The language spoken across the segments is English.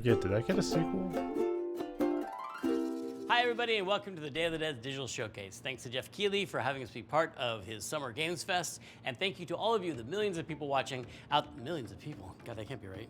forget, did I get a sequel? Hi everybody and welcome to the Day of the Dead Digital Showcase. Thanks to Jeff Keighley for having us be part of his Summer Games Fest. And thank you to all of you, the millions of people watching millions of people. God, that can't be right.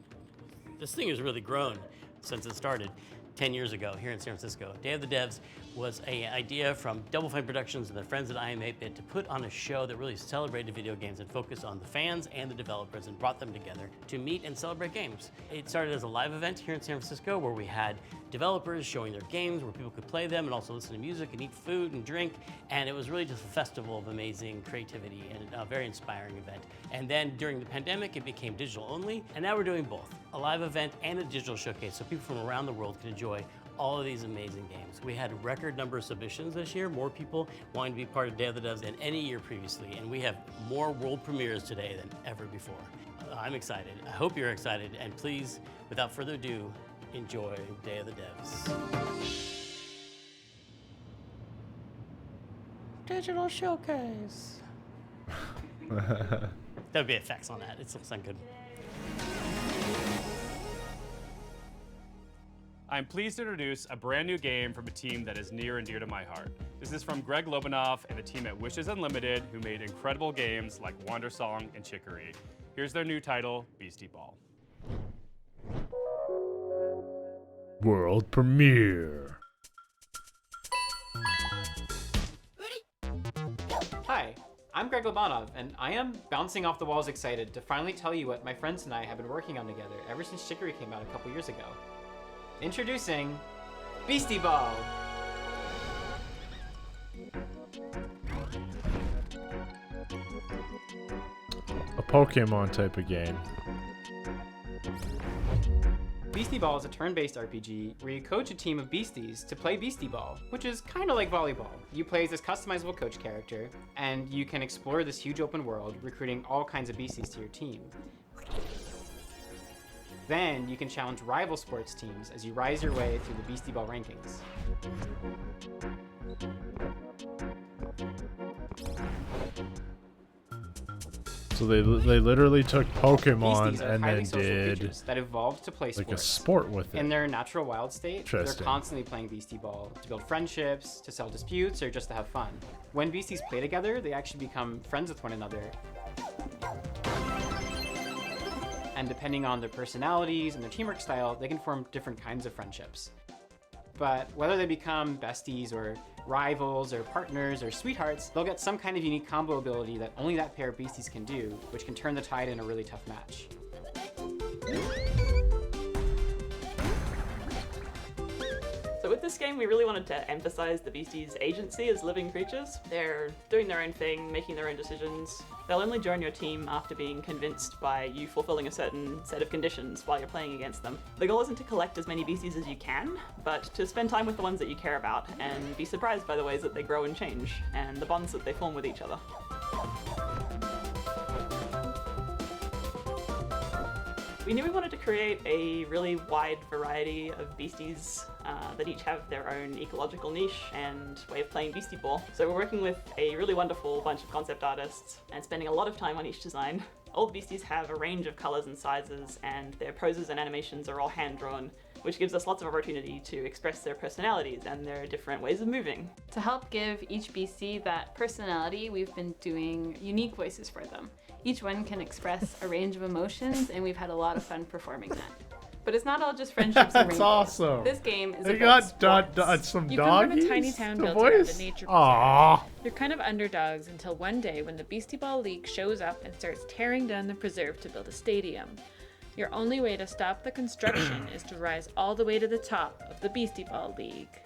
This thing has really grown since it started 10 years ago here in San Francisco. Day of the Devs was an idea from Double Fine Productions and their friends at IM8-Bit to put on a show that really celebrated video games and focused on the fans and the developers and brought them together to meet and celebrate games. It started as a live event here in San Francisco where we had developers showing their games, where people could play them and also listen to music and eat food and drink. And it was really just a festival of amazing creativity and a very inspiring event. And then during the pandemic, it became digital only. And now we're doing both, a live event and a digital showcase so people from around the world can enjoy all of these amazing games. We had a record number of submissions this year, more people wanting to be part of Day of the Devs than any year previously, and we have more world premieres today than ever before. I'm excited. I hope you're excited, and please, without further ado, enjoy Day of the Devs. Digital Showcase. That would be effects on that. It looks not good. I'm pleased to introduce a brand new game from a team that is near and dear to my heart. This is from Greg Lobanoff and the team at Wishes Unlimited, who made incredible games like Wander Song and Chicory. Here's their new title, Beastie Ball. World premiere. Hi, I'm Greg Lobanov, and I am bouncing off the walls excited to finally tell you what my friends and I have been working on together ever since Chicory came out a couple years ago. Introducing Beastie Ball! A Pokemon type of game. Beastie Ball is a turn-based RPG where you coach a team of beasties to play Beastie Ball, which is kind of like volleyball. You play as this customizable coach character, and you can explore this huge open world, recruiting all kinds of beasties to your team. Then you can challenge rival sports teams as you rise your way through the Beastie Ball rankings. So they literally took Pokemon Beasties are and highly then social did creatures that evolved to play like sports. a sport with it. In their natural wild state, they're Interesting. constantly playing Beastie Ball to build friendships, to settle disputes, or just to have fun. When beasties play together, they actually become friends with one another. And depending on their personalities and their teamwork style, they can form different kinds of friendships. But whether they become besties or rivals or partners or sweethearts, they'll get some kind of unique combo ability that only that pair of beasties can do, which can turn the tide in a really tough match. So with this game, we really wanted to emphasize the beasties' agency as living creatures. They're doing their own thing, making their own decisions. They'll only join your team after being convinced by you fulfilling a certain set of conditions while you're playing against them. The goal isn't to collect as many beasties as you can, but to spend time with the ones that you care about and be surprised by the ways that they grow and change, and the bonds that they form with each other. We knew we wanted to create a really wide variety of beasties that each have their own ecological niche and way of playing Beastie Ball. So we're working with a really wonderful bunch of concept artists and spending a lot of time on each design. All the beasties have a range of colors and sizes, and their poses and animations are all hand-drawn, which gives us lots of opportunity to express their personalities and their different ways of moving. To help give each beastie that personality, we've been doing unique voices for them. Each one can express a range of emotions, and we've had a lot of fun performing that. But it's not all just friendships and That's rainbows. awesome. This game is They about got some You come from doggies. a tiny town The built around voice? a nature preserve. Aww. You're kind of underdogs until one day when the Beastie Ball League shows up and starts tearing down the preserve to build a stadium. Your only way to stop the construction is to rise all the way to the top of the Beastie Ball League.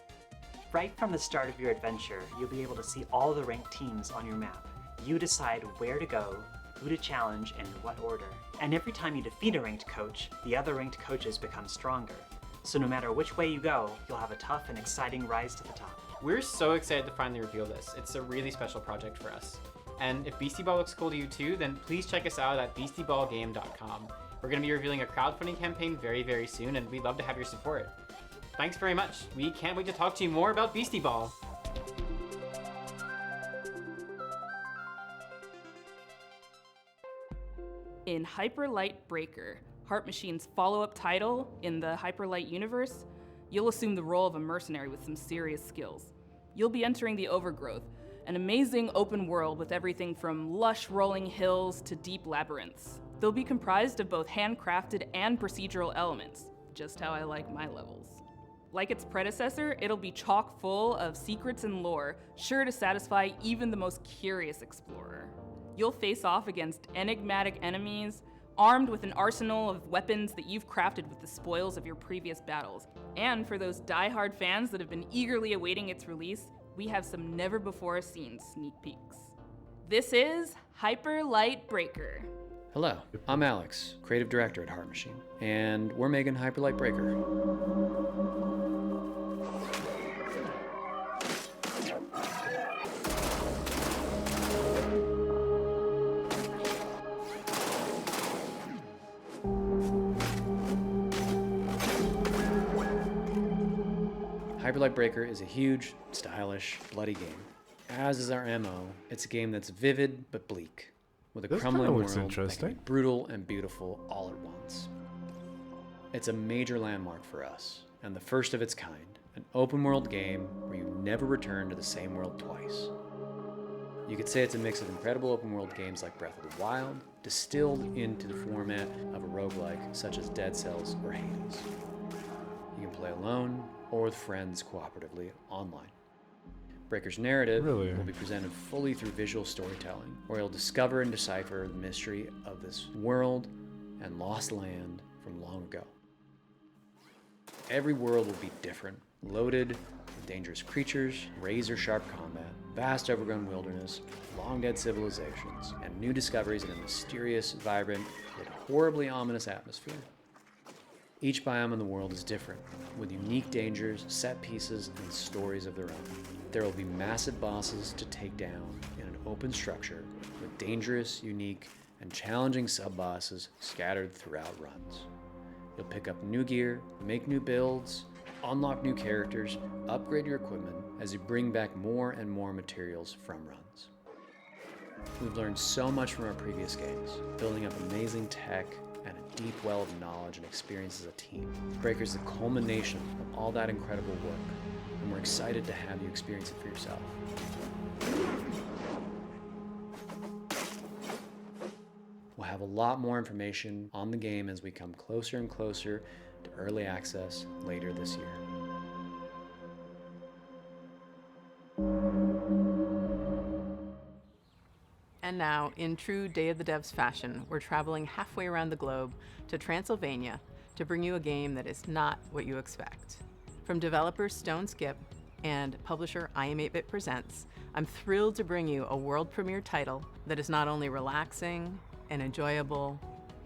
Right from the start of your adventure, you'll be able to see all the ranked teams on your map. You decide where to go, who to challenge, and in what order. And every time you defeat a ranked coach, the other ranked coaches become stronger. So no matter which way you go, you'll have a tough and exciting rise to the top. We're so excited to finally reveal this. It's a really special project for us. And if Beastie Ball looks cool to you too, then please check us out at beastieballgame.com. We're going to be revealing a crowdfunding campaign very, very soon, and we'd love to have your support. Thanks very much. We can't wait to talk to you more about Beastie Ball. In Hyper Light Breaker, Heart Machine's follow-up title in the Hyperlight universe, you'll assume the role of a mercenary with some serious skills. You'll be entering the Overgrowth, an amazing open world with everything from lush rolling hills to deep labyrinths. They'll be comprised of both handcrafted and procedural elements, just how I like my levels. Like its predecessor, it'll be chock full of secrets and lore, sure to satisfy even the most curious explorer. You'll face off against enigmatic enemies, armed with an arsenal of weapons that you've crafted with the spoils of your previous battles. And for those die-hard fans that have been eagerly awaiting its release, we have some never-before-seen sneak peeks. This is Hyperlight Breaker. Hello, I'm Alex, creative director at Heart Machine, and we're making Hyperlight Breaker. Hyperlight Breaker is a huge, stylish, bloody game. As is our MO, it's a game that's vivid but bleak, with a crumbling world that can be brutal and beautiful all at once. It's a major landmark for us, and the first of its kind, an open world game where you never return to the same world twice. You could say it's a mix of incredible open world games like Breath of the Wild, distilled into the format of a roguelike such as Dead Cells or Hades. You can play alone or with friends cooperatively online. Breaker's narrative will be presented fully through visual storytelling, where you'll discover and decipher the mystery of this world and lost land from long ago. Every world will be different, loaded with dangerous creatures, razor-sharp combat, vast overgrown wilderness, long-dead civilizations, and new discoveries in a mysterious, vibrant, yet horribly ominous atmosphere. Each biome in the world is different, with unique dangers, set pieces, and stories of their own. There will be massive bosses to take down in an open structure, with dangerous, unique, and challenging sub-bosses scattered throughout runs. You'll pick up new gear, make new builds, unlock new characters, upgrade your equipment as you bring back more and more materials from runs. We've learned so much from our previous games, building up amazing tech and a deep well of knowledge and experience as a team. Breaker's the culmination of all that incredible work, and we're excited to have you experience it for yourself. We'll have a lot more information on the game as we come closer and closer to early access later this year. And now, in true Day of the Devs fashion, we're traveling halfway around the globe to Transylvania to bring you a game that is not what you expect. From developer Stone Skip and publisher iam8bit Presents, I'm thrilled to bring you a world premiere title that is not only relaxing and enjoyable,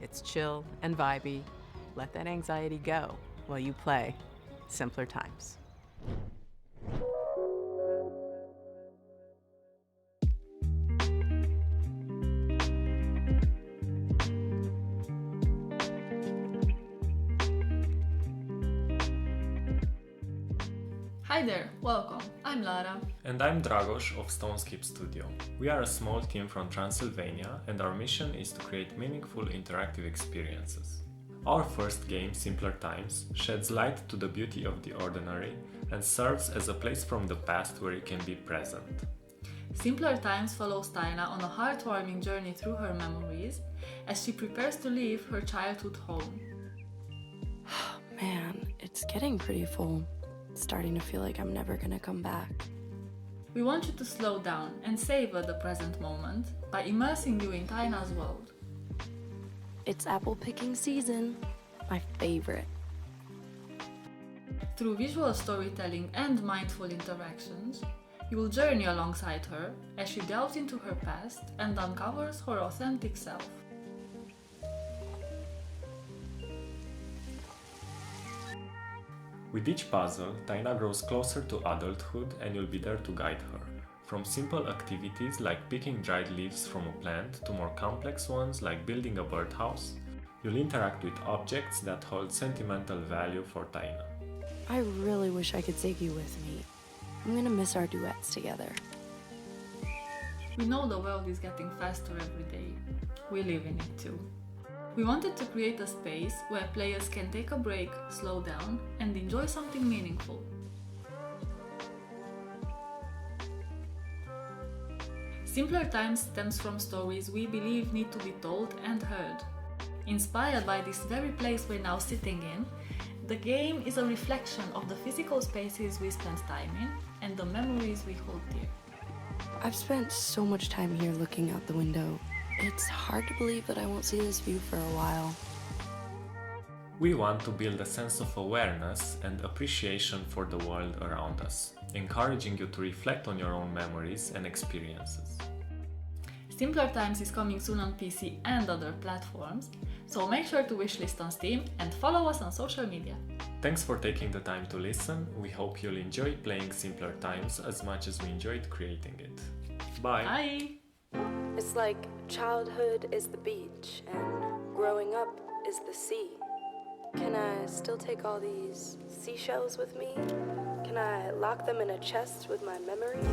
it's chill and vibey. Let that anxiety go while you play Simpler Times. Hi there, welcome. I'm Lara. And I'm Dragos of Stoneskip Studio. We are a small team from Transylvania, and our mission is to create meaningful interactive experiences. Our first game, Simpler Times, sheds light to the beauty of the ordinary and serves as a place from the past where it can be present. Simpler Times follows Taina on a heartwarming journey through her memories as she prepares to leave her childhood home. Man, it's getting pretty full. It's starting to feel like I'm never gonna come back. We want you to slow down and savor the present moment by immersing you in Taina's world. It's apple picking season, my favorite. Through visual storytelling and mindful interactions, you will journey alongside her as she delves into her past and uncovers her authentic self. With each puzzle, Taina grows closer to adulthood and you'll be there to guide her. From simple activities like picking dried leaves from a plant to more complex ones like building a birdhouse, you'll interact with objects that hold sentimental value for Taina. I really wish I could take you with me. I'm gonna miss our duets together. We know the world is getting faster every day. We live in it too. We wanted to create a space where players can take a break, slow down, and enjoy something meaningful. Simpler Times stems from stories we believe need to be told and heard. Inspired by this very place we're now sitting in, the game is a reflection of the physical spaces we spend time in and the memories we hold dear. I've spent so much time here looking out the window. It's hard to believe that I won't see this view for a while. We want to build a sense of awareness and appreciation for the world around us, encouraging you to reflect on your own memories and experiences. Simpler Times is coming soon on PC and other platforms, so make sure to wishlist on Steam and follow us on social media. Thanks for taking the time to listen. We hope you'll enjoy playing Simpler Times as much as we enjoyed creating it. Bye! Bye! It's like childhood is the beach and growing up is the sea. Can I still take all these seashells with me? Can I lock them in a chest with my memories?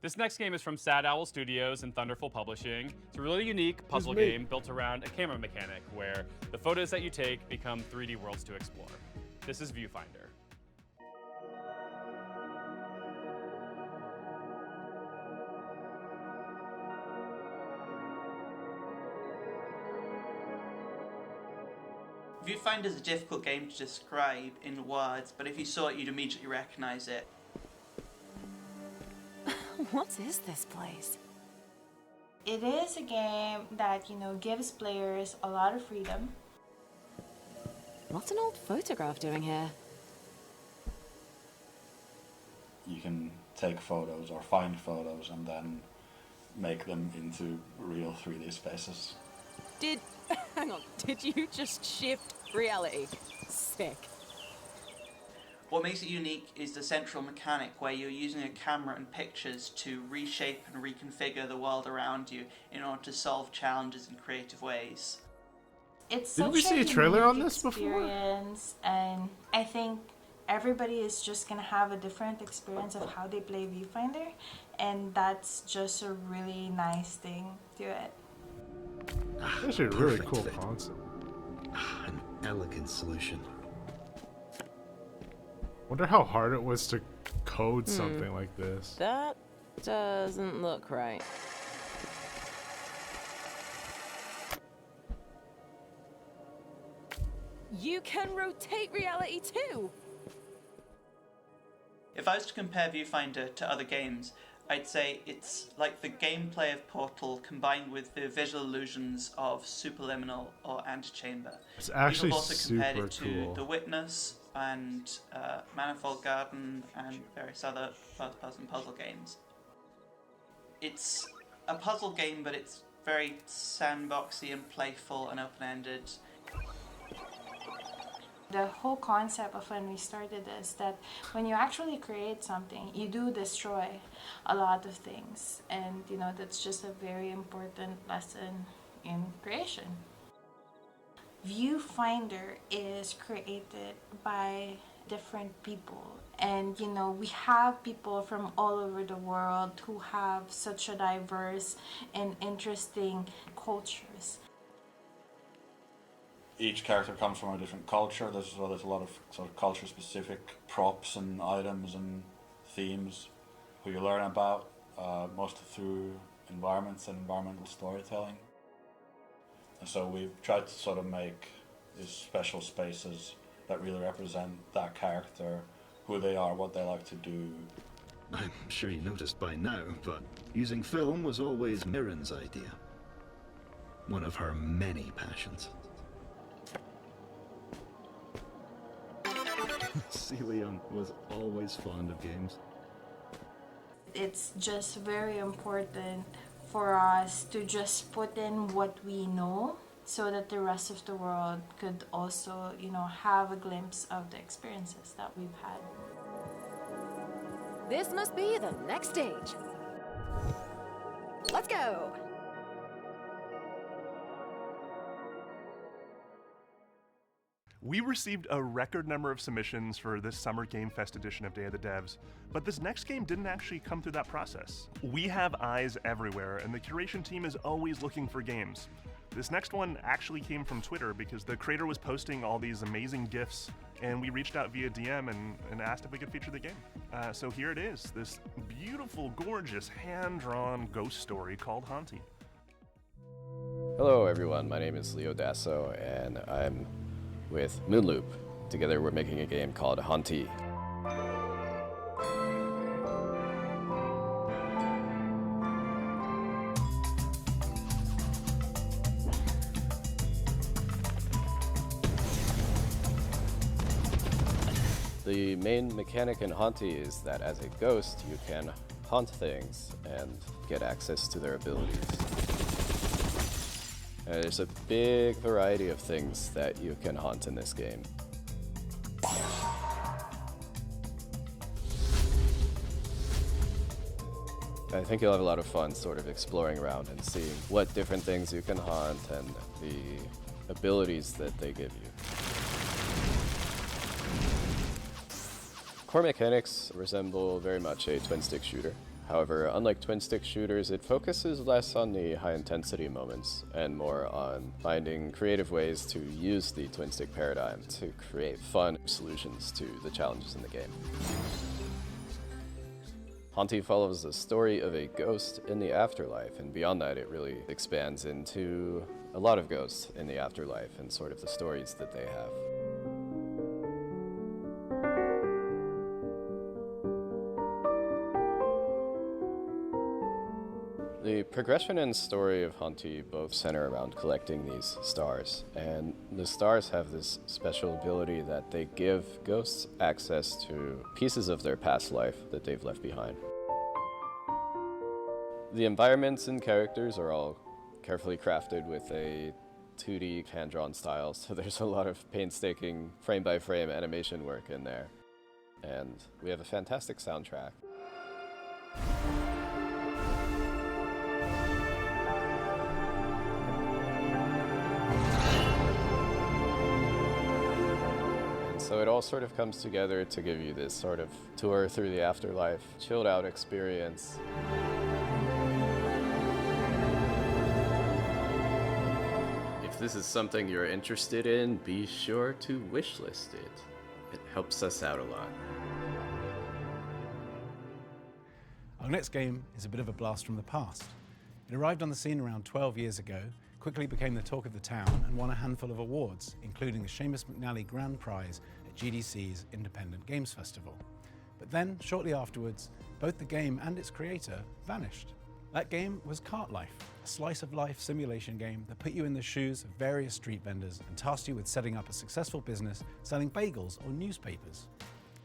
This next game is from Sad Owl Studios and Thunderful Publishing. It's a really unique puzzle game built around a camera mechanic where the photos that you take become 3D worlds to explore. This is Viewfinder. Viewfinder is a difficult game to describe in words, but if you saw it, you'd immediately recognize it. What is this place? It is a game that, gives players a lot of freedom. What's an old photograph doing here? You can take photos or find photos and then make them into real 3D spaces. Hang on, did you just shift reality? Sick. What makes it unique is the central mechanic where you're using a camera and pictures to reshape and reconfigure the world around you in order to solve challenges in creative ways. It's Didn't such we see a trailer on this before? Experience, and I think everybody is just gonna have a different experience of how they play Viewfinder, and that's just a really nice thing to it. It's actually a really cool concept. An elegant solution. Wonder how hard it was to code something like this. That doesn't look right. You can rotate reality too! If I was to compare Viewfinder to other games, I'd say it's like the gameplay of Portal combined with the visual illusions of Superliminal or Antechamber. It's actually People also compared super it to cool. The Witness and Manifold Garden and various other first-person puzzle games. It's a puzzle game, but it's very sandboxy and playful and open-ended. The whole concept of when we started is that when you actually create something, you do destroy a lot of things. And, that's just a very important lesson in creation. Viewfinder is created by different people. And, we have people from all over the world who have such a diverse and interesting cultures. Each character comes from a different culture. There's a lot of sort of culture-specific props and items and themes who you learn about, mostly through environments and environmental storytelling. And so we've tried to sort of make these special spaces that really represent that character, who they are, what they like to do. I'm sure you noticed by now, but using film was always Mirren's idea. One of her many passions. Celia was always fond of games. It's just very important for us to just put in what we know so that the rest of the world could also, have a glimpse of the experiences that we've had. This must be the next stage. Let's go! We received a record number of submissions for this Summer Game Fest edition of Day of the Devs, but this next game didn't actually come through that process. We have eyes everywhere, and the curation team is always looking for games. This next one actually came from Twitter because the creator was posting all these amazing GIFs, and we reached out via DM and asked if we could feature the game. So here it is, this beautiful, gorgeous, hand-drawn ghost story called Haunty. Hello everyone, my name is Leo Dasso, and I'm with Moonloop. Together we're making a game called Haunty. The main mechanic in Haunty is that as a ghost you can haunt things and get access to their abilities. There's a big variety of things that you can haunt in this game. I think you'll have a lot of fun sort of exploring around and seeing what different things you can haunt and the abilities that they give you. Core mechanics resemble very much a twin-stick shooter. However, unlike twin-stick shooters, it focuses less on the high-intensity moments and more on finding creative ways to use the twin-stick paradigm to create fun solutions to the challenges in the game. Haunty follows the story of a ghost in the afterlife, and beyond that it really expands into a lot of ghosts in the afterlife and sort of the stories that they have. The progression and story of Haunty both center around collecting these stars, and the stars have this special ability that they give ghosts access to pieces of their past life that they've left behind. The environments and characters are all carefully crafted with a 2D hand-drawn style, so there's a lot of painstaking frame-by-frame animation work in there. And we have a fantastic soundtrack. So it all sort of comes together to give you this sort of tour through the afterlife, chilled out experience. If this is something you're interested in, be sure to wishlist it. It helps us out a lot. Our next game is a bit of a blast from the past. It arrived on the scene around 12 years ago, quickly became the talk of the town, and won a handful of awards, including the Seamus McNally Grand Prize at GDC's Independent Games Festival. But then, shortly afterwards, both the game and its creator vanished. That game was Cart Life, a slice-of-life simulation game that put you in the shoes of various street vendors and tasked you with setting up a successful business selling bagels or newspapers.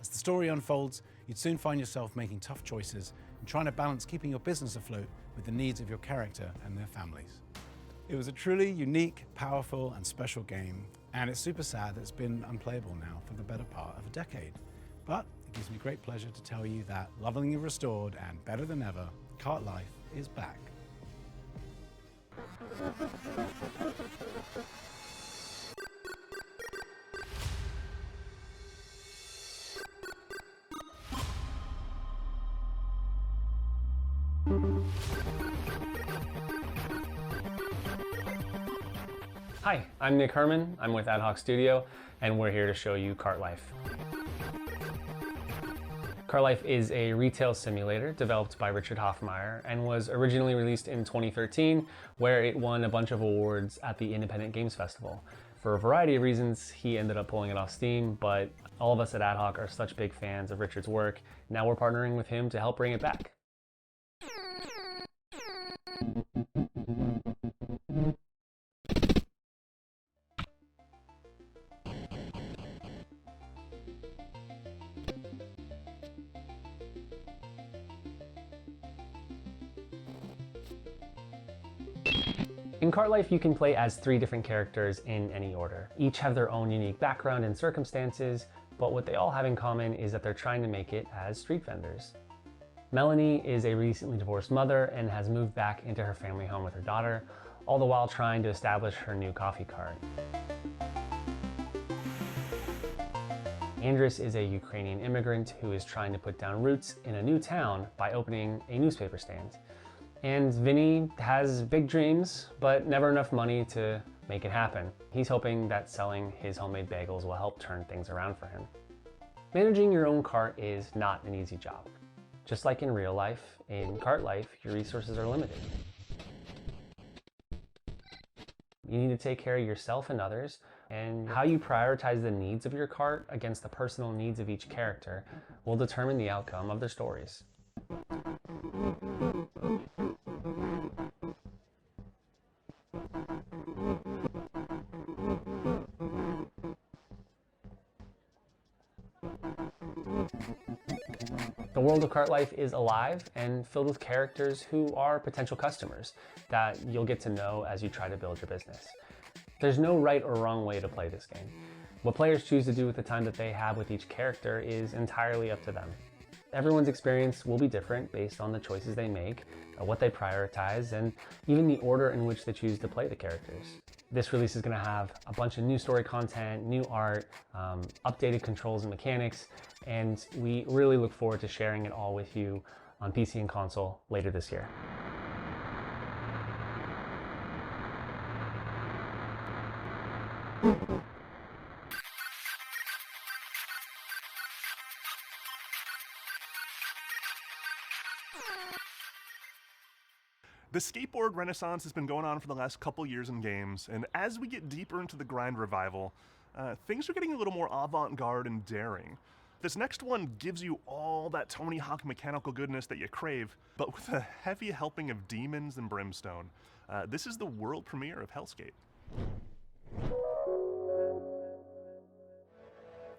As the story unfolds, you'd soon find yourself making tough choices and trying to balance keeping your business afloat with the needs of your character and their families. It was a truly unique, powerful, and special game, and it's super sad that it's been unplayable now for the better part of a decade. But it gives me great pleasure to tell you that, lovingly restored and better than ever, Cart Life is back. Hi, I'm Nick Herman. I'm with Ad Hoc Studio, and we're here to show you Cart Life. Cart Life is a retail simulator developed by Richard Hoffmeyer and was originally released in 2013, where it won a bunch of awards at the Independent Games Festival. For a variety of reasons, he ended up pulling it off Steam, but all of us at Ad Hoc are such big fans of Richard's work. Now we're partnering with him to help bring it back. In Cart Life, you can play as 3 different characters in any order. Each have their own unique background and circumstances, but what they all have in common is that they're trying to make it as street vendors. Melanie is a recently divorced mother and has moved back into her family home with her daughter, all the while trying to establish her new coffee cart. Andris is a Ukrainian immigrant who is trying to put down roots in a new town by opening a newspaper stand. And Vinny has big dreams, but never enough money to make it happen. He's hoping that selling his homemade bagels will help turn things around for him. Managing your own cart is not an easy job. Just like in real life, in cart life, your resources are limited. You need to take care of yourself and others, and how you prioritize the needs of your cart against the personal needs of each character will determine the outcome of their stories. The world of cart life is alive and filled with characters who are potential customers that you'll get to know as you try to build your business. There's no right or wrong way to play this game. What players choose to do with the time that they have with each character is entirely up to them. Everyone's experience will be different based on the choices they make, what they prioritize, and even the order in which they choose to play the characters. This release is going to have a bunch of new story content, new art, updated controls and mechanics, and we really look forward to sharing it all with you on PC and console later this year. The skateboard renaissance has been going on for the last couple years in games, and as we get deeper into the grind revival, things are getting a little more avant-garde and daring. This next one gives you all that Tony Hawk mechanical goodness that you crave, but with a heavy helping of demons and brimstone. This is the world premiere of Hellskate.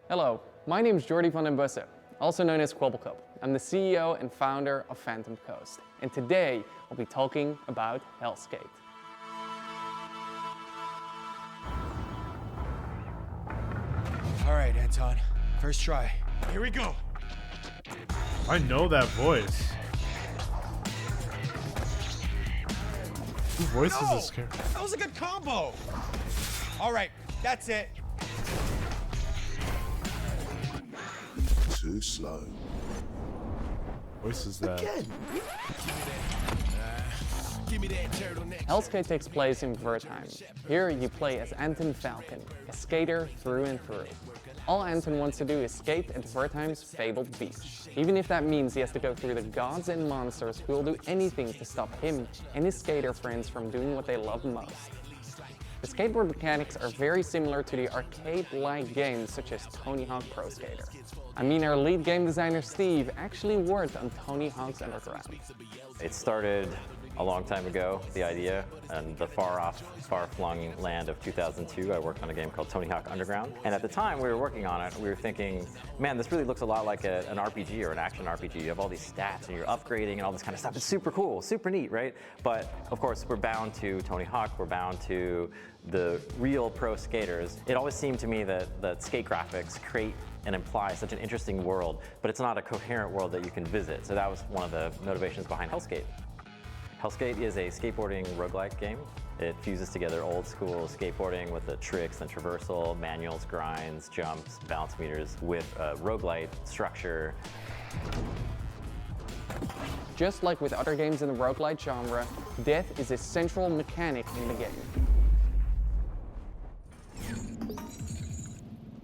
Hello, my name is Jordi van den Bussen, also known as Kwobbelkop. I'm the CEO and founder of Phantom Coast, and today we'll be talking about Hellskate. All right, Anton, first try. Here we go. I know that voice. Who voices this character? That was a good combo. All right, that's it. Too slow. Voice is that? Hellskate takes place in Wertheim. Here you play as Anton Falcon, a skater through and through. All Anton wants to do is skate at Wertheim's fabled beach, even if that means he has to go through the gods and monsters who will do anything to stop him and his skater friends from doing what they love most. The skateboard mechanics are very similar to the arcade-like games such as Tony Hawk Pro Skater. I mean, our lead game designer Steve actually worked on Tony Hawk's Underground. It started a long time ago, the idea, and the far-off, far-flung land of 2002, I worked on a game called Tony Hawk Underground. And at the time we were working on it, we were thinking, man, this really looks a lot like an RPG or an action RPG. You have all these stats and you're upgrading and all this kind of stuff. It's super cool, super neat, right? But of course, we're bound to Tony Hawk, we're bound to the real pro skaters. It always seemed to me that skate graphics create and imply such an interesting world, but it's not a coherent world that you can visit. So that was one of the motivations behind Hellskate. Hellskate is a skateboarding roguelike game. It fuses together old school skateboarding with the tricks and traversal, manuals, grinds, jumps, balance meters with a roguelite structure. Just like with other games in the roguelite genre, death is a central mechanic in the game.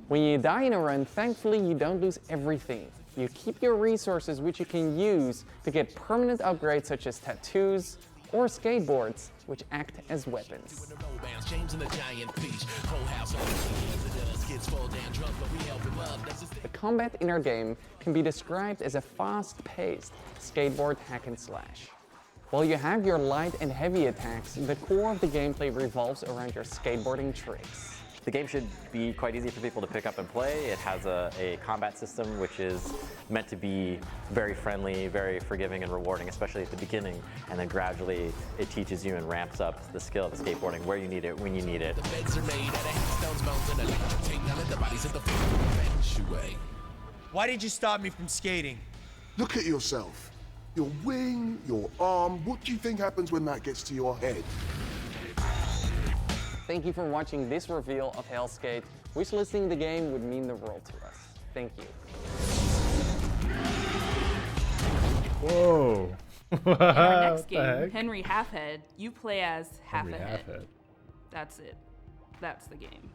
When you die in a run, thankfully you don't lose everything. You keep your resources which you can use to get permanent upgrades such as tattoos or skateboards, which act as weapons. The combat in our game can be described as a fast-paced skateboard hack and slash. While you have your light and heavy attacks, the core of the gameplay revolves around your skateboarding tricks. The game should be quite easy for people to pick up and play. It has a combat system which is meant to be very friendly, very forgiving and rewarding, especially at the beginning. And then gradually it teaches you and ramps up the skill of the skateboarding, where you need it, when you need it. Why did you stop me from skating? Look at yourself. Your wing, your arm. What do you think happens when that gets to your head? Thank you for watching this reveal of Hellskate. Wishlisting the game would mean the world to us. Thank you. Whoa. In our next What the game, heck? Henry Halfhead, you play as Half Henry a Head. Halfhead. That's it. That's the game.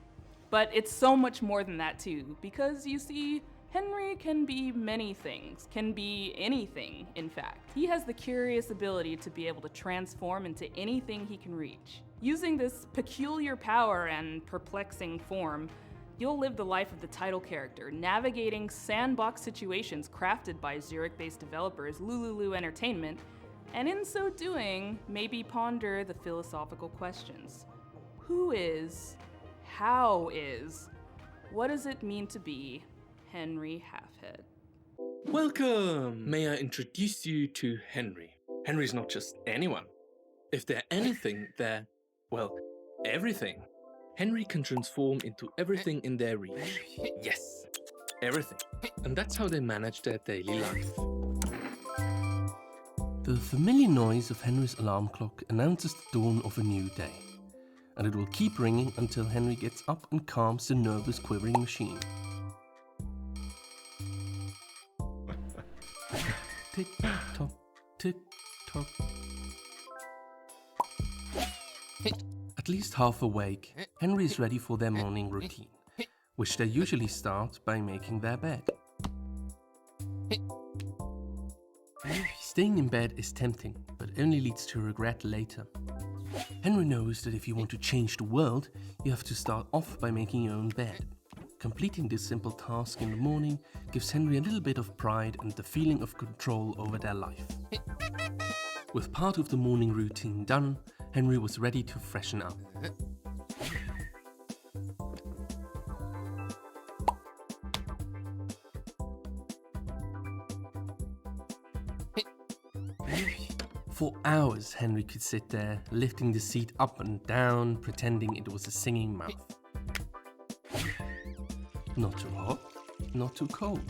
But it's so much more than that too, because you see, Henry can be many things, can be anything, in fact. He has the curious ability to be able to transform into anything he can reach. Using this peculiar power and perplexing form, you'll live the life of the title character, navigating sandbox situations crafted by Zurich-based developers Lululu Entertainment, and in so doing, maybe ponder the philosophical questions. Who is? How is? What does it mean to be Henry Halfhead? Welcome! May I introduce you to Henry? Henry's not just anyone. If they're anything, they're, well, everything. Henry can transform into everything in their reach. Yes, everything. And that's how they manage their daily life. The familiar noise of Henry's alarm clock announces the dawn of a new day, and it will keep ringing until Henry gets up and calms the nervous, quivering machine. Tick-tock, tick-tock. At least half awake, Henry is ready for their morning routine, which they usually start by making their bed. Staying in bed is tempting, but only leads to regret later. Henry knows that if you want to change the world, you have to start off by making your own bed. Completing this simple task in the morning gives Henry a little bit of pride and the feeling of control over their life. With part of the morning routine done, Henry was ready to freshen up. For hours, Henry could sit there, lifting the seat up and down, pretending it was a singing mouth. Not too hot, not too cold.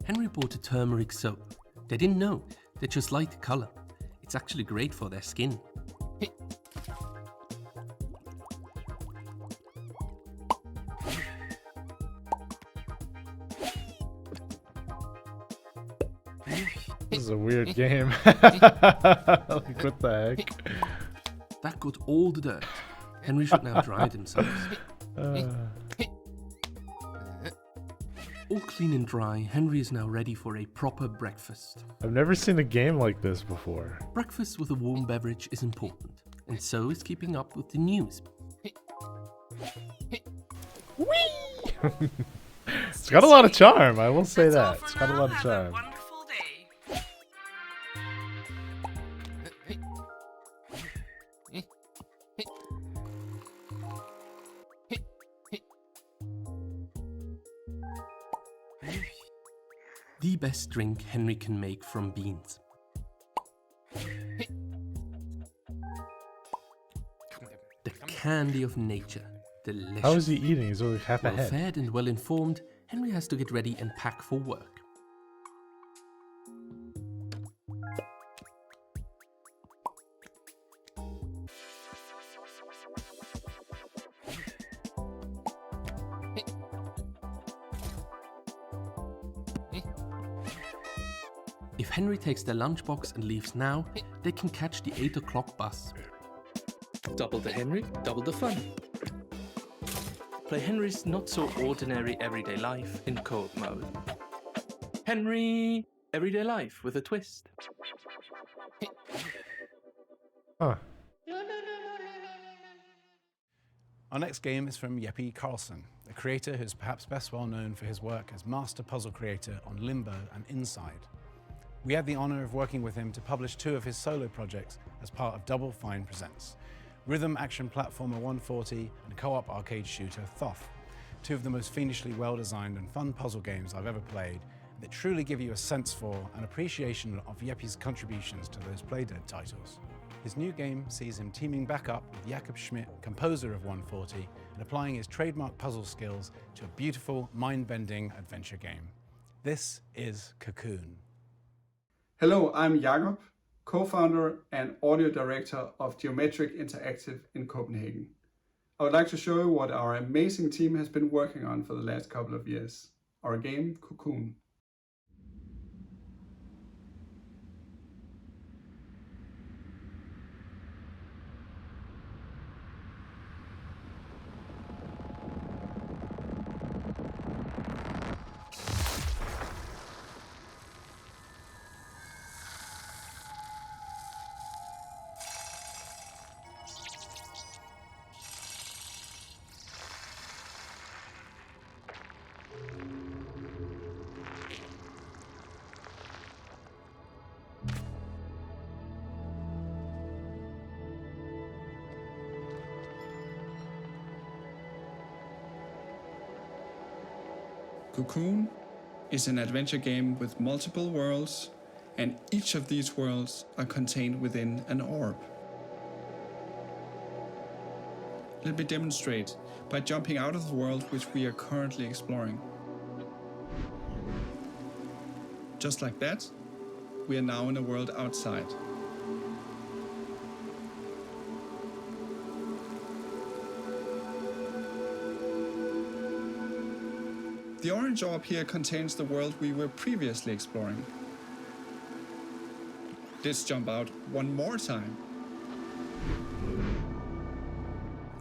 Henry bought a turmeric soap. They didn't know, they just liked the color. It's actually great for their skin. This is a weird game. Like, what the heck? That got all the dirt. Henry should now dry themselves. All clean and dry, Henry is now ready for a proper breakfast. I've never seen a game like this before. Breakfast with a warm beverage is important, and so is keeping up with the news. It's got a lot of charm, I will say that. It's got a lot of charm. The best drink Henry can make from beans. The candy of nature. Delicious. How is he eating? He's only half a Well head. fed and well informed, Henry has to get ready and pack for work. If Henry takes their lunchbox and leaves now, they can catch the 8 o'clock bus. Double the Henry, double the fun. Play Henry's not-so-ordinary everyday life in co-op mode. Henry, everyday life with a twist. Huh. Our next game is from Jeppe Carlsen, a creator who's perhaps best well known for his work as master puzzle creator on Limbo and Inside. We had the honor of working with him to publish 2 of his solo projects as part of Double Fine Presents, rhythm action platformer 140 and co-op arcade shooter Thoth, 2 of the most fiendishly well-designed and fun puzzle games I've ever played that truly give you a sense for and appreciation of Jeppe's contributions to those Playdead titles. His new game sees him teaming back up with Jakob Schmidt, composer of 140, and applying his trademark puzzle skills to a beautiful, mind-bending adventure game. This is Cocoon. Hello, I'm Jakob, co-founder and audio director of Geometric Interactive in Copenhagen. I would like to show you what our amazing team has been working on for the last couple of years. Our game, Cocoon. Cocoon is an adventure game with multiple worlds, and each of these worlds are contained within an orb. Let me demonstrate by jumping out of the world which we are currently exploring. Just like that, we are now in a world outside. The orange orb here contains the world we were previously exploring. Let's jump out one more time.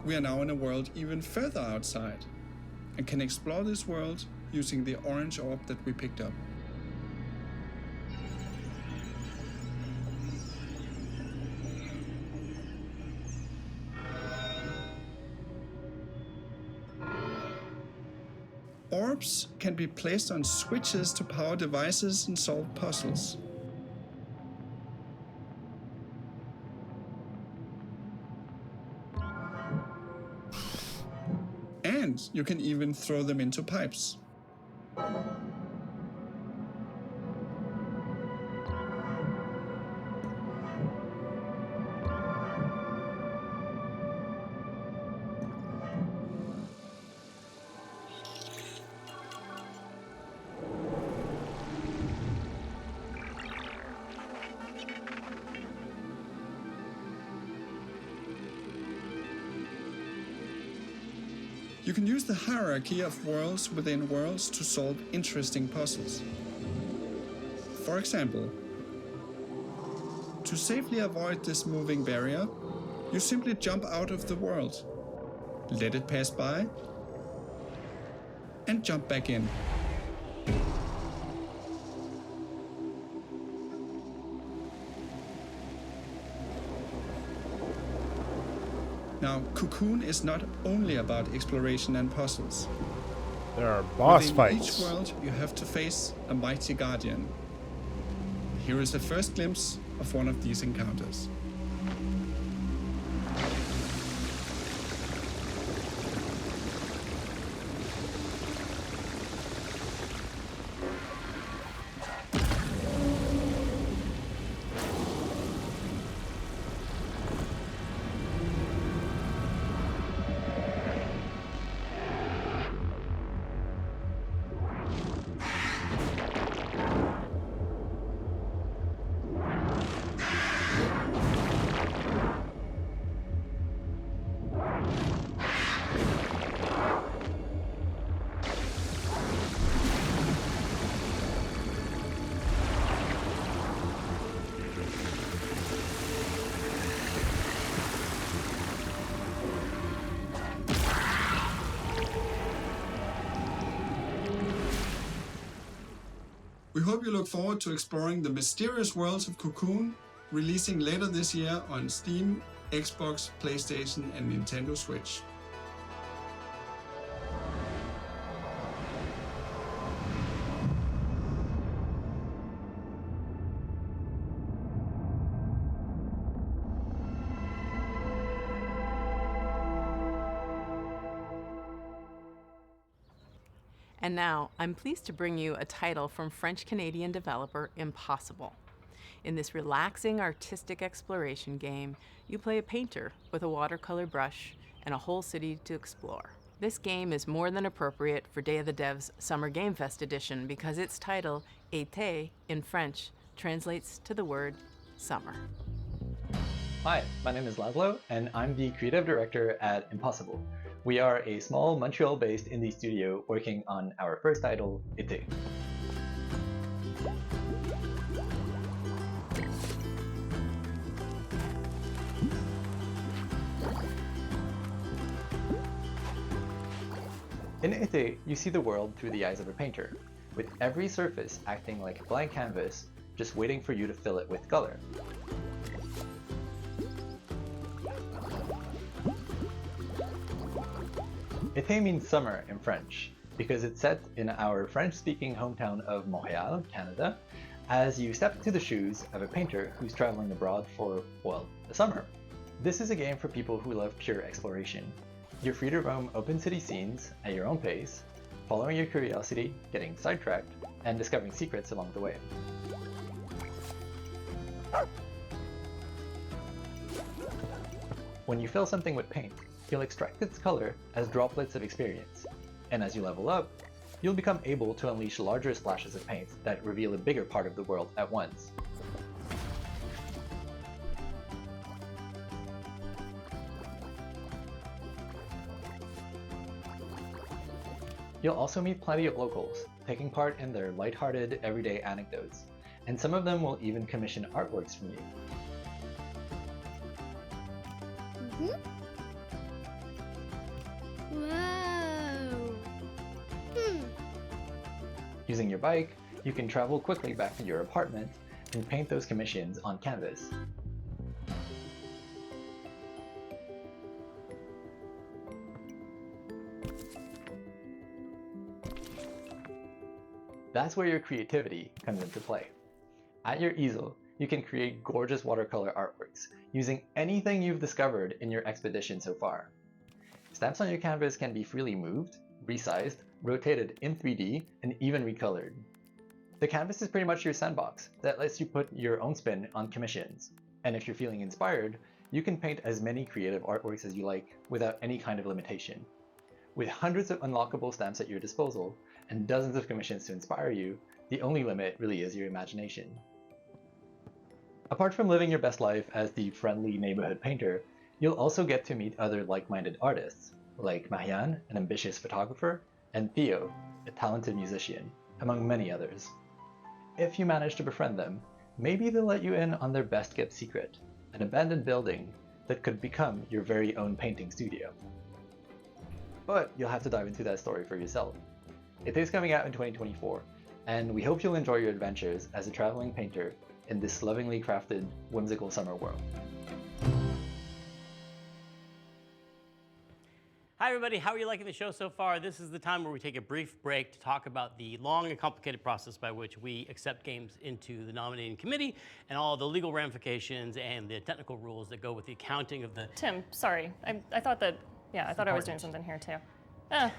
We are now in a world even further outside and can explore this world using the orange orb that we picked up. Orbs can be placed on switches to power devices and solve puzzles. And you can even throw them into pipes. You can use the hierarchy of worlds within worlds to solve interesting puzzles. For example, to safely avoid this moving barrier, you simply jump out of the world, let it pass by, and jump back in. Now, Cocoon is not only about exploration and puzzles. There are boss Within fights. each world, you have to face a mighty guardian. Here is a first glimpse of one of these encounters. We hope you look forward to exploring the mysterious worlds of Cocoon, releasing later this year on Steam, Xbox, PlayStation, and Nintendo Switch. And now, I'm pleased to bring you a title from French-Canadian developer Impossible. In this relaxing artistic exploration game, you play a painter with a watercolor brush and a whole city to explore. This game is more than appropriate for Day of the Devs Summer Game Fest edition because its title, Été, in French, translates to the word summer. Hi, my name is Laszlo, and I'm the creative director at Impossible. We are a small Montreal-based indie studio working on our first title, Été. In Été, you see the world through the eyes of a painter, with every surface acting like a blank canvas, just waiting for you to fill it with color. Été means summer in French, because it's set in our French-speaking hometown of Montreal, Canada, as you step into the shoes of a painter who's traveling abroad for, well, the summer. This is a game for people who love pure exploration. You're free to roam open city scenes at your own pace, following your curiosity, getting sidetracked, and discovering secrets along the way. When you fill something with paint, you'll extract its color as droplets of experience, and as you level up, you'll become able to unleash larger splashes of paint that reveal a bigger part of the world at once. You'll also meet plenty of locals, taking part in their lighthearted, everyday anecdotes, and some of them will even commission artworks from you. Whoa! Using your bike, you can travel quickly back to your apartment and paint those commissions on canvas. That's where your creativity comes into play. At your easel, you can create gorgeous watercolor artworks using anything you've discovered in your expedition so far. Stamps on your canvas can be freely moved, resized, rotated in 3D, and even recolored. The canvas is pretty much your sandbox that lets you put your own spin on commissions. And if you're feeling inspired, you can paint as many creative artworks as you like without any kind of limitation. With hundreds of unlockable stamps at your disposal, and dozens of commissions to inspire you, the only limit really is your imagination. Apart from living your best life as the friendly neighborhood painter, you'll also get to meet other like-minded artists, like Massiah, an ambitious photographer, and Theo, a talented musician, among many others. If you manage to befriend them, maybe they'll let you in on their best-kept secret, an abandoned building that could become your very own painting studio. But you'll have to dive into that story for yourself. It is coming out in 2024, and we hope you'll enjoy your adventures as a traveling painter in this lovingly crafted, whimsical summer world. Hi everybody, how are you liking the show so far? This is the time where we take a brief break to talk about the long and complicated process by which we accept games into the nominating committee and all the legal ramifications and the technical rules that go with the accounting of the... Tim, sorry. I thought that, I thought I was doing something here too. All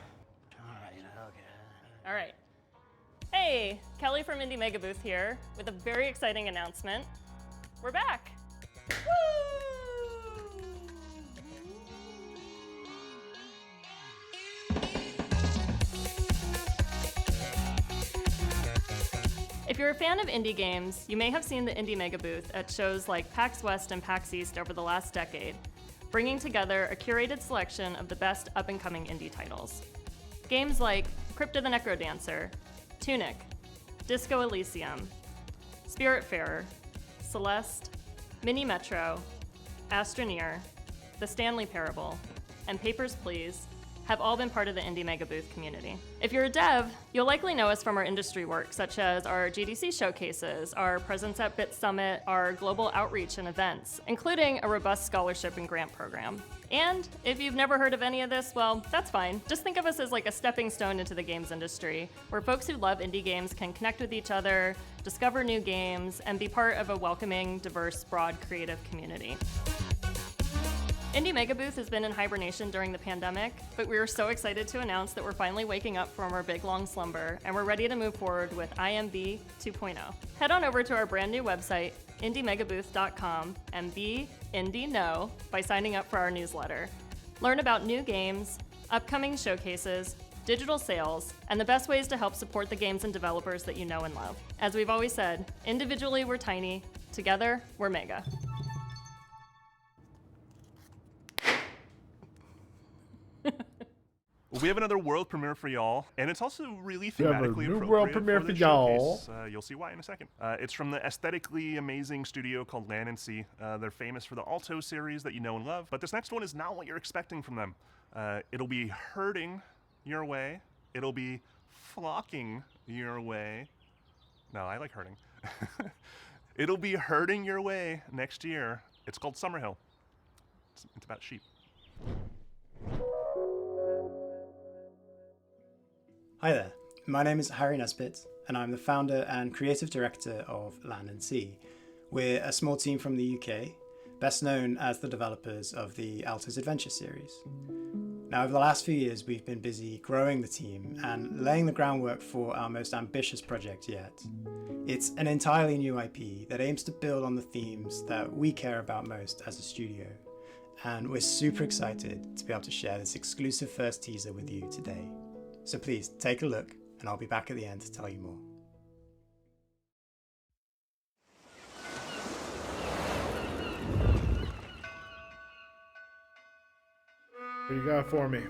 right. Hey, Kelly from Indie Mega Booth here with a very exciting announcement. We're back. If you're a fan of indie games, you may have seen the Indie Mega Booth at shows like PAX West and PAX East over the last decade, bringing together a curated selection of the best up-and-coming indie titles. Games like Crypta the Necrodancer, Tunic, Disco Elysium, Spiritfarer, Celeste, Mini Metro, Astroneer, The Stanley Parable, and Papers, Please have all been part of the Indie Mega Booth community. If you're a dev, you'll likely know us from our industry work, such as our GDC showcases, our presence at Bit Summit, our global outreach and events, including a robust scholarship and grant program. And if you've never heard of any of this, well, that's fine. Just think of us as like a stepping stone into the games industry, where folks who love indie games can connect with each other, discover new games, and be part of a welcoming, diverse, broad, creative community. Indie Mega Booth has been in hibernation during the pandemic, but we are so excited to announce that we're finally waking up from our big long slumber, and we're ready to move forward with IMB 2.0. Head on over to our brand new website, indiemegabooth.com, and be Indie Know by signing up for our newsletter. Learn about new games, upcoming showcases, digital sales, and the best ways to help support the games and developers that you know and love. As we've always said, individually we're tiny, together we're mega. We have another world premiere for y'all, and it's also really We have a thematically new appropriate world premiere for for this y'all. showcase. You'll see why in a second. It's from the aesthetically amazing studio called Land and Sea. They're famous for the Alto series that you know and love, but this next one is not what you're expecting from them. It'll be herding your way. It'll be flocking your way. No, I like herding. It'll be herding your way next year. It's called Summerhill. It's about sheep. Hi there, my name is Harry Nesbitt, and I'm the founder and creative director of Land and Sea. We're a small team from the UK, best known as the developers of the Alto's Adventure series. Now, over the last few years, we've been busy growing the team and laying the groundwork for our most ambitious project yet. It's an entirely new IP that aims to build on the themes that we care about most as a studio. And we're super excited to be able to share this exclusive first teaser with you today. So please take a look, and I'll be back at the end to tell you more. What you got for me?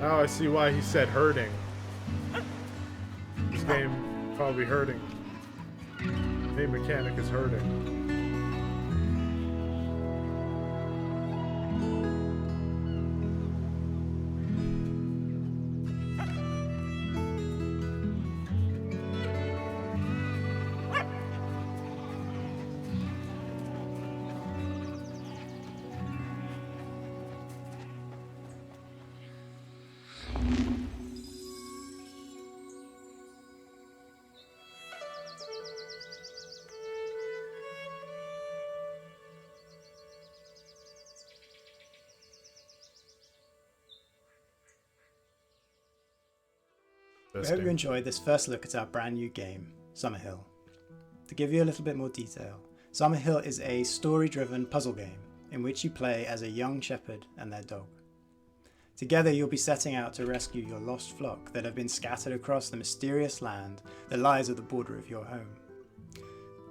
Now I see why he said herding. This game probably herding. Main mechanic is herding. We hope you enjoyed this first look at our brand new game, Summerhill. To give you a little bit more detail, Summerhill is a story-driven puzzle game in which you play as a young shepherd and their dog. Together you'll be setting out to rescue your lost flock that have been scattered across the mysterious land that lies at the border of your home.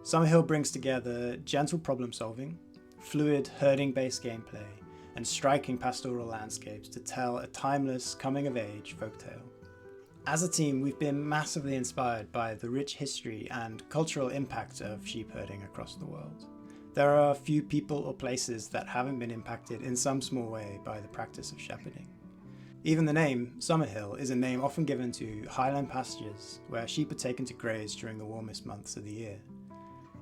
Summerhill brings together gentle problem solving, fluid herding-based gameplay, and striking pastoral landscapes to tell a timeless coming-of-age folktale. As a team, we've been massively inspired by the rich history and cultural impact of sheep herding across the world. There are few people or places that haven't been impacted in some small way by the practice of shepherding. Even the name, Summerhill, is a name often given to highland pastures where sheep are taken to graze during the warmest months of the year.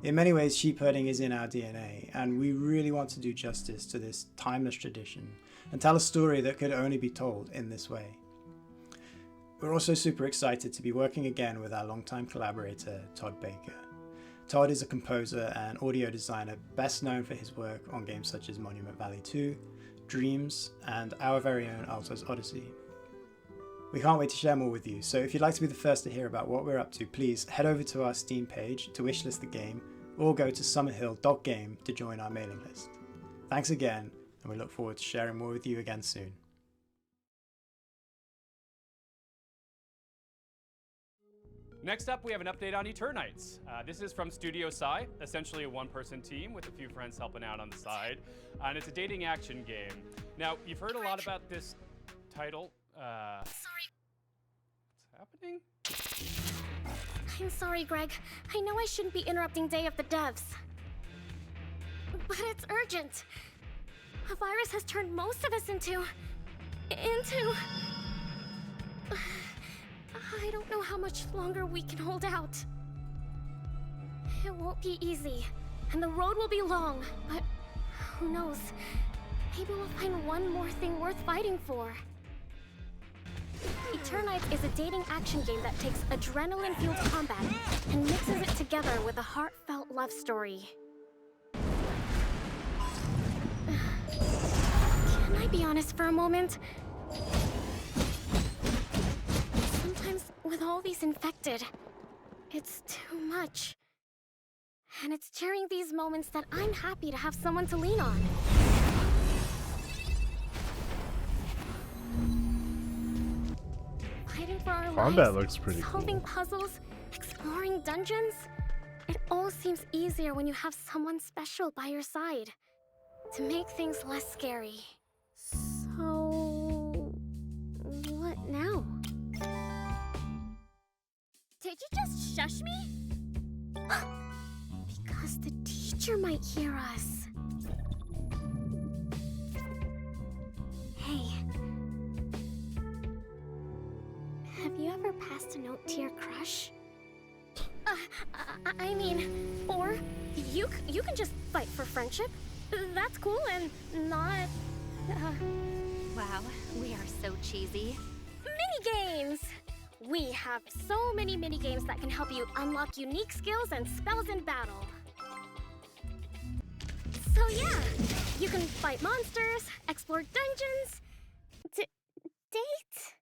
In many ways, sheep herding is in our DNA, and we really want to do justice to this timeless tradition and tell a story that could only be told in this way. We're also super excited to be working again with our longtime collaborator, Todd Baker. Todd is a composer and audio designer best known for his work on games such as Monument Valley 2, Dreams, and our very own Alto's Odyssey. We can't wait to share more with you, so if you'd like to be the first to hear about what we're up to, please head over to our Steam page to wishlist the game, or go to summerhill.game to join our mailing list. Thanks again, and we look forward to sharing more with you again soon. Next up, we have an update on Eternites. This is from Studio Psy, essentially a one-person team with a few friends helping out on the side. And it's a dating action game. Now, you've heard a lot about this title. Sorry. What's happening? I'm sorry, Greg. I know I shouldn't be interrupting Day of the Devs. But it's urgent. A virus has turned most of us into... I don't know how much longer we can hold out. It won't be easy, and the road will be long, but who knows? Maybe we'll find one more thing worth fighting for. Eternites is a dating action game that takes adrenaline-fueled combat and mixes it together with a heartfelt love story. Can I be honest for a moment? Sometimes, with all these infected, it's too much. And it's during these moments that I'm happy to have someone to lean on. Fighting for our Combat lives, looks pretty cool. solving puzzles, exploring dungeons. It all seems easier when you have someone special by your side to make things less scary. So, what now? Did you just shush me? Because the teacher might hear us. Hey. Have you ever passed a note to your crush? I mean, or you can just fight for friendship. That's cool and not... Wow, we are so cheesy. Mini-games! We have so many mini-games that can help you unlock unique skills and spells in battle. So yeah, you can fight monsters, explore dungeons, date?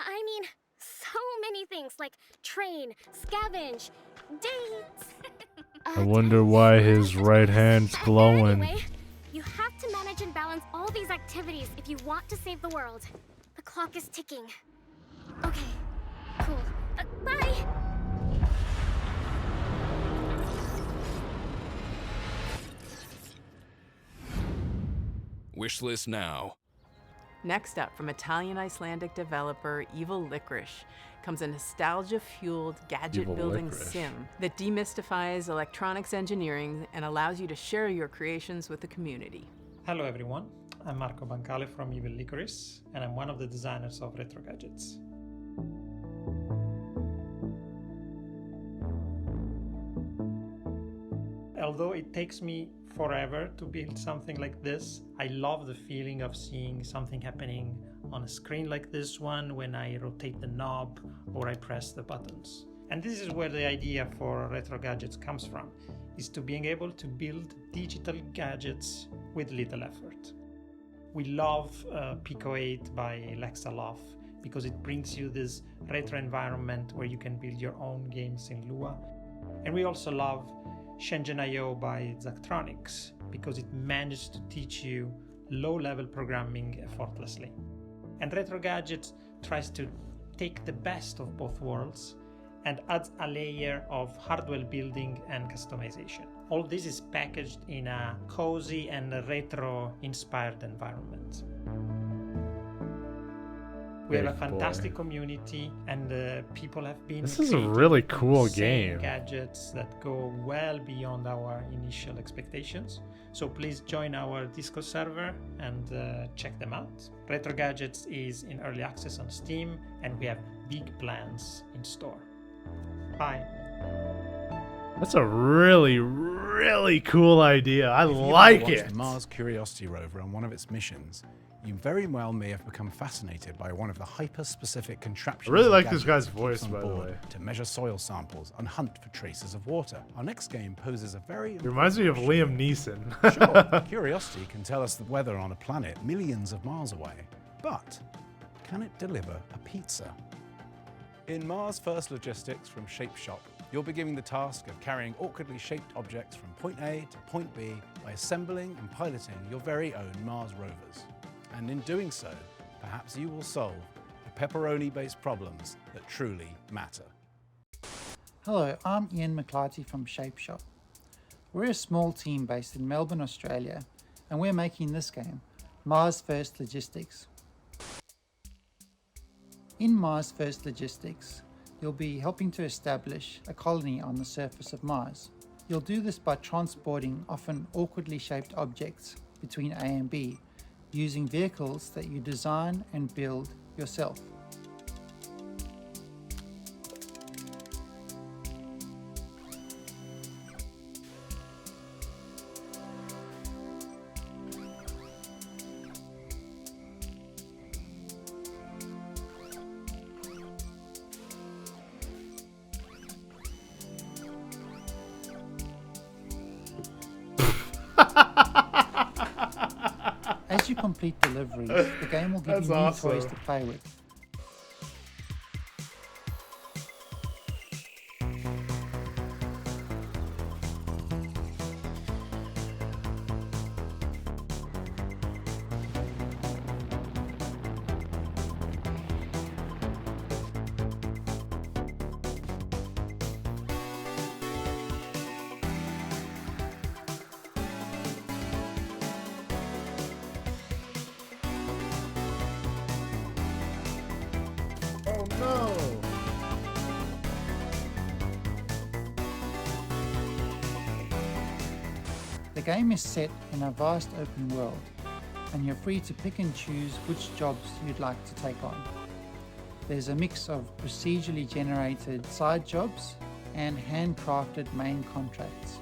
I mean, so many things like train, scavenge, dates. I wonder why his right hand's glowing. Anyway, you have to manage and balance all these activities if you want to save the world. The clock is ticking. Okay, cool. Bye! Wishlist now. Next up, from Italian-Icelandic developer Evil Licorice, comes a nostalgia-fueled gadget-building sim that demystifies electronics engineering and allows you to share your creations with the community. Hello everyone, I'm Marco Bancale from Evil Licorice, and I'm one of the designers of Retro Gadgets. Although it takes me forever to build something like this, I love the feeling of seeing something happening on a screen like this one when I rotate the knob or I press the buttons. And this is where the idea for Retro Gadgets comes from, is to being able to build digital gadgets with little effort. We love Pico 8 by Lexaloff because it brings you this retro environment where you can build your own games in Lua. And we also love Shenzhen.io by Zachtronics because it managed to teach you low-level programming effortlessly. And Retro Gadgets tries to take the best of both worlds and adds a layer of hardware building and customization. All this is packaged in a cozy and retro-inspired environment. We have a fantastic community, and people have been. This is a really cool insane game. Gadgets that go well beyond our initial expectations. So please join our Discord server and check them out. Retro Gadgets is in early access on Steam, and we have big plans in store. Bye. That's a really, really cool idea. I If you've like watched it. the Mars Curiosity rover on one of its missions, you very well may have become fascinated by one of the hyper-specific contraptions. I really and like this gadgets guy's it keeps voice, on by the board way. to measure soil samples and hunt for traces of water. Our next game poses a very It reminds me of Liam Neeson. Sure, Curiosity can tell us the weather on a planet millions of miles away, but can it deliver a pizza? In Mars First Logistics from Shape Shop, you'll be given the task of carrying awkwardly shaped objects from point A to point B by assembling and piloting your very own Mars rovers. And in doing so, perhaps you will solve the pepperoni-based problems that truly matter. Hello, I'm Ian McClarty from Shape Shop. We're a small team based in Melbourne, Australia, and we're making this game, Mars First Logistics. In Mars First Logistics, you'll be helping to establish a colony on the surface of Mars. You'll do this by transporting often awkwardly shaped objects between A and B, using vehicles that you design and build yourself. As you complete deliveries, the game will give That's you new awesome. toys to play with. The game is set in a vast open world, and you're free to pick and choose which jobs you'd like to take on. There's a mix of procedurally generated side jobs and handcrafted main contracts.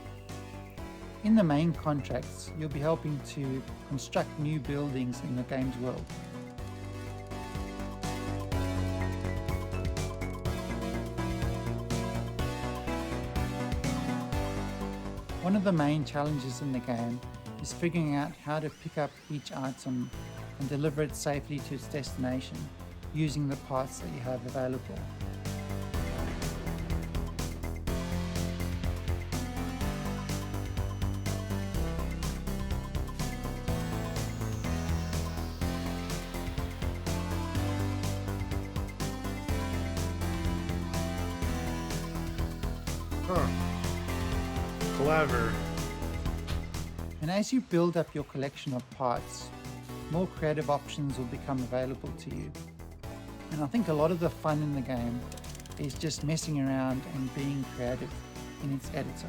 In the main contracts, you'll be helping to construct new buildings in the game's world. One of the main challenges in the game is figuring out how to pick up each item and deliver it safely to its destination using the parts that you have available. Clever. And as you build up your collection of parts, more creative options will become available to you. And I think a lot of the fun in the game is just messing around and being creative in its editor.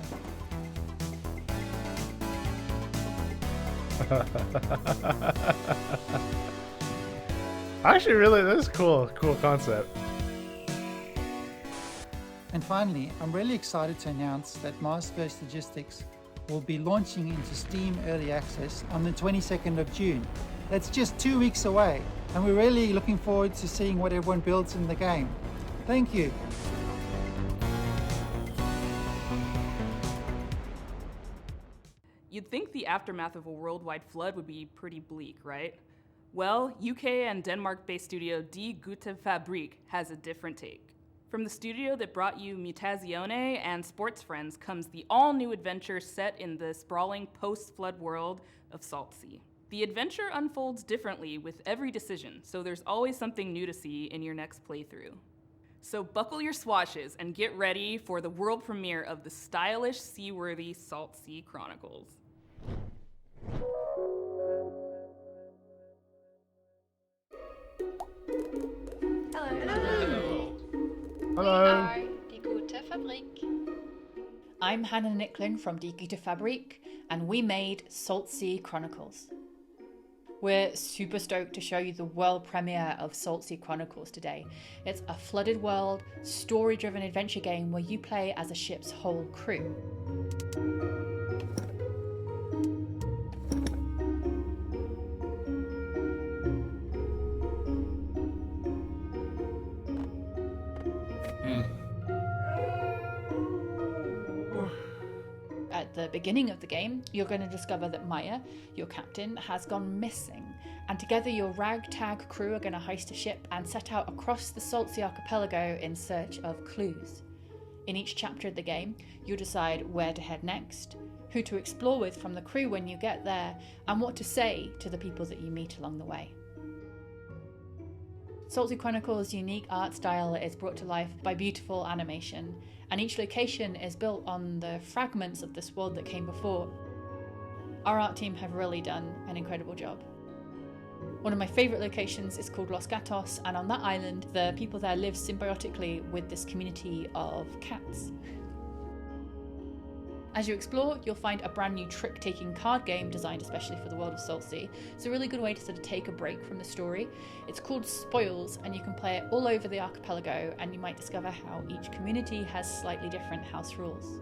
Actually, really, that's cool. Cool concept. And finally, I'm really excited to announce that Mars First Logistics will be launching into Steam Early Access on the 22nd of June. That's just 2 weeks away, and we're really looking forward to seeing what everyone builds in the game. Thank you. You'd think the aftermath of a worldwide flood would be pretty bleak, right? Well, UK and Denmark-based studio Die Gute Fabrik has a different take. From the studio that brought you Mutazione and Sports Friends comes the all-new adventure set in the sprawling post-flood world of Salt Sea. The adventure unfolds differently with every decision, so there's always something new to see in your next playthrough. So buckle your swashes and get ready for the world premiere of the stylish, seaworthy Salt Sea Chronicles. Hello. We are Die Gute Fabrik. I'm Hannah Nicklin from Die Gute Fabrik, and we made Salt Sea Chronicles. We're super stoked to show you the world premiere of Salt Sea Chronicles today. It's a flooded world, story-driven adventure game where you play as a ship's whole crew. At the beginning of the game, you're going to discover that Massiah, your captain, has gone missing, and together your ragtag crew are going to heist a ship and set out across the Salt Sea archipelago in search of clues. In each chapter of the game, you'll decide where to head next, who to explore with from the crew when you get there, and what to say to the people that you meet along the way. Salt Sea Chronicles' unique art style is brought to life by beautiful animation, and each location is built on the fragments of this world that came before. Our art team have really done an incredible job. One of my favourite locations is called Los Gatos, and on that island, the people there live symbiotically with this community of cats. As you explore, you'll find a brand new trick-taking card game designed especially for the world of Salt Sea. It's a really good way to sort of take a break from the story. It's called Spoils, and you can play it all over the archipelago, and you might discover how each community has slightly different house rules.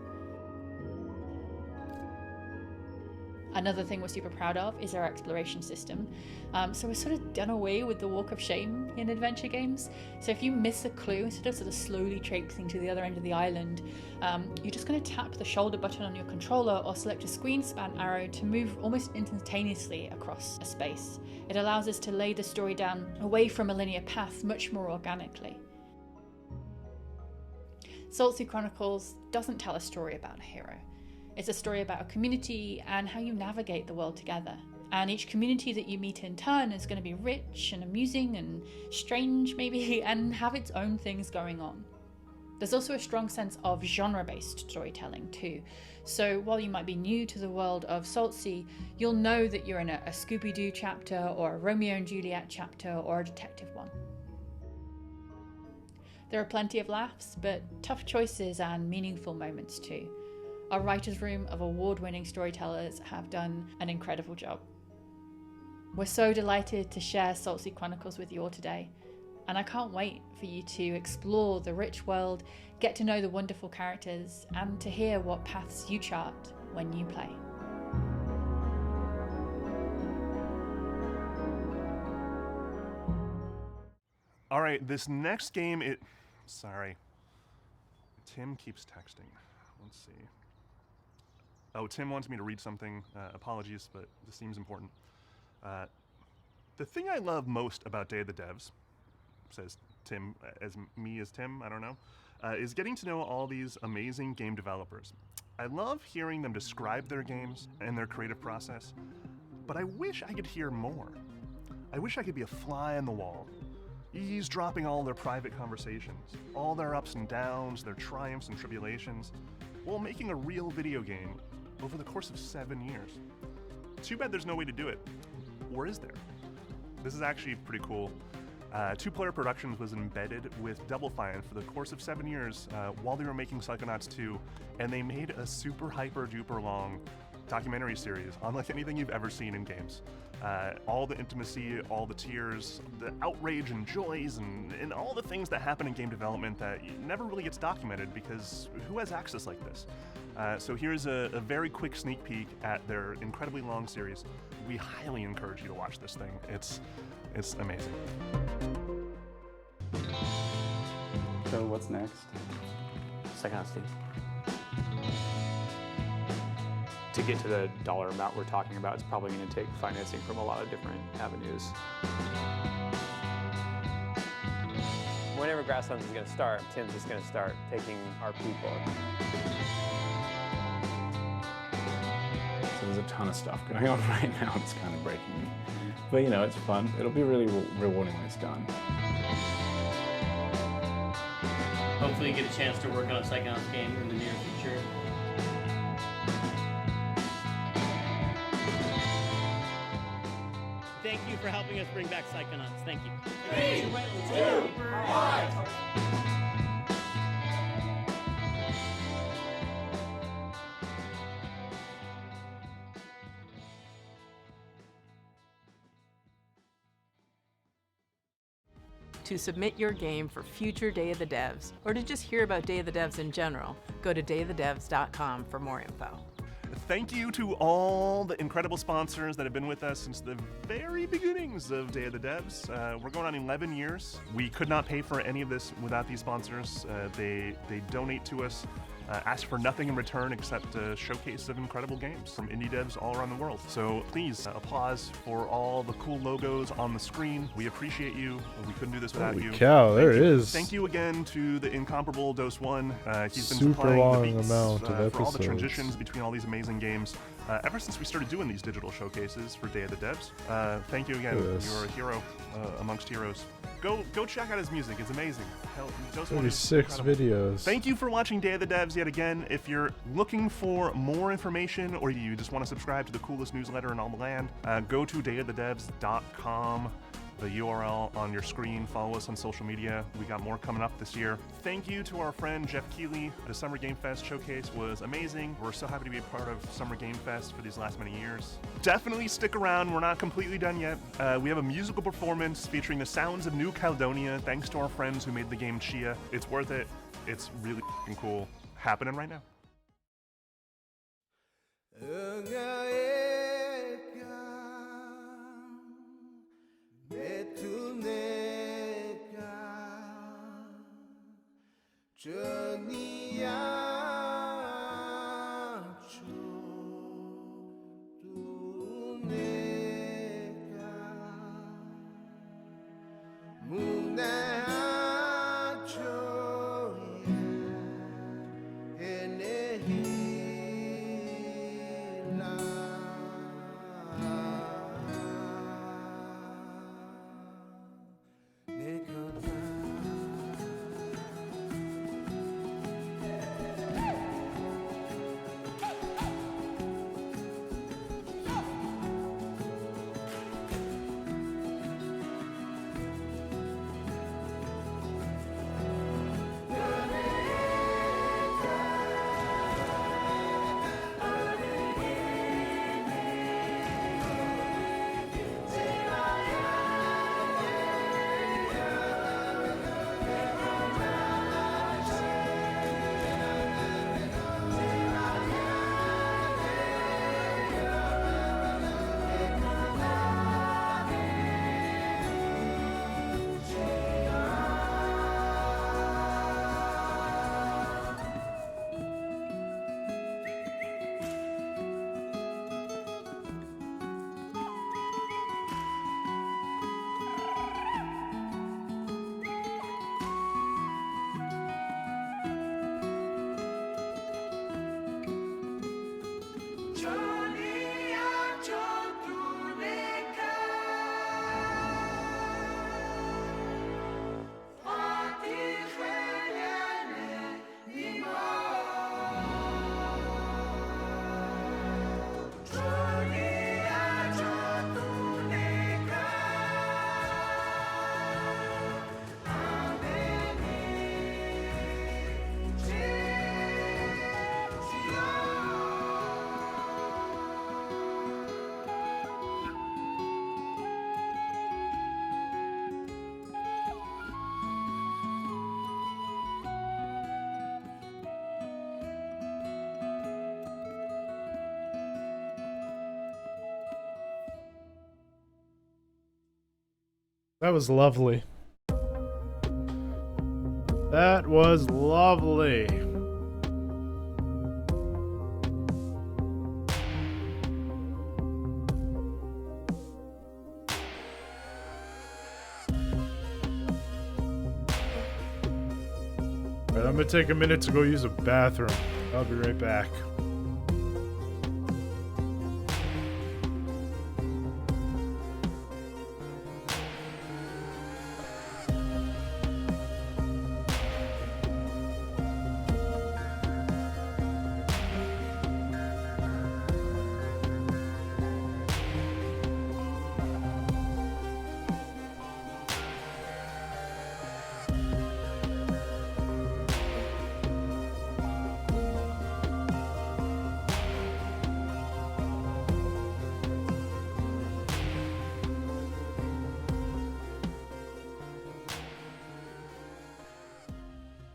Another thing we're super proud of is our exploration system. So we're sort of done away with the walk of shame in adventure games. So if you miss a clue, instead of sort of slowly traipsing to the other end of the island, you're just going to tap the shoulder button on your controller or select a screen span arrow to move almost instantaneously across a space. It allows us to lay the story down away from a linear path much more organically. Salt Sea Chronicles doesn't tell a story about a hero. It's a story about a community and how you navigate the world together. And each community that you meet in turn is going to be rich and amusing and strange maybe, and have its own things going on. There's also a strong sense of genre-based storytelling too. So while you might be new to the world of Salt Sea, you'll know that you're in a Scooby-Doo chapter or a Romeo and Juliet chapter or a detective one. There are plenty of laughs, but tough choices and meaningful moments too. Our writer's room of award-winning storytellers have done an incredible job. We're so delighted to share Saltsea Chronicles with you all today, and I can't wait for you to explore the rich world, get to know the wonderful characters, and to hear what paths you chart when you play. All right, this next game, sorry. Tim keeps texting. Let's see. Oh, Tim wants me to read something. Apologies, but this seems important. The thing I love most about Day of the Devs, says Tim, as Tim, I don't know, is getting to know all these amazing game developers. I love hearing them describe their games and their creative process, but I wish I could hear more. I wish I could be a fly on the wall, eavesdropping all their private conversations, all their ups and downs, their triumphs and tribulations, while making a real video game over the course of 7 years. Too bad there's no way to do it. Or is there? This is actually pretty cool. Two-Player Productions was embedded with Double Fine for the course of 7 years while they were making Psychonauts 2, and they made a super hyper-duper long documentary series, unlike anything you've ever seen in games. All the intimacy, all the tears, the outrage and joys, and all the things that happen in game development that never really gets documented because who has access like this? So here's a very quick sneak peek at their incredibly long series. We highly encourage you to watch this thing. It's amazing. So what's next? Psychonauts 2. To get to the dollar amount we're talking about, it's probably going to take financing from a lot of different avenues. Whenever Grasslands is going to start, Tim's just going to start taking our people. So there's a ton of stuff going on right now. It's kind of breaking me. But you know, it's fun. It'll be really rewarding when it's done. Hopefully you get a chance to work on a Psychonauts game in the near future. Thank you for helping us bring back Psychonauts. Thank you. 3, 2, 1. To submit your game for future Day of the Devs, or to just hear about Day of the Devs in general, go to dayofthedevs.com for more info. Thank you to all the incredible sponsors that have been with us since the very beginnings of Day of the Devs. We're going on 11 years. We could not pay for any of this without these sponsors. They donate to us, ask for nothing in return except a showcase of incredible games from indie devs all around the world. So please, applause for all the cool logos on the screen. We appreciate you. We couldn't do this without you. Holy cow, there it is. Thank you again to the incomparable Dose One. He's been Super supplying long the beats amount of for all the episodes. transitions between all these amazing games. Ever since we started doing these digital showcases for Day of the Devs. Thank you again. Look at this. You're a hero amongst heroes. Go check out his music. It's amazing. Hell, Dose One is 36 incredible. videos. Thank you for watching Day of the Devs yet again. If you're looking for more information or you just want to subscribe to the coolest newsletter in all the land, go to dayofthedevs.com. The URL on your screen. Follow us on social media. We got more coming up this year. Thank you to our friend Jeff Keighley. The Summer Game Fest showcase was amazing. We're so happy to be a part of Summer Game Fest for these last many years. Definitely stick around. We're not completely done yet. We have a musical performance featuring the sounds of New Caledonia, thanks to our friends who made the game Chia. It's worth it. It's really f***ing cool. Happening right now. Ena That was lovely. That was lovely. Alright, I'm gonna take a minute to go use a bathroom. I'll be right back.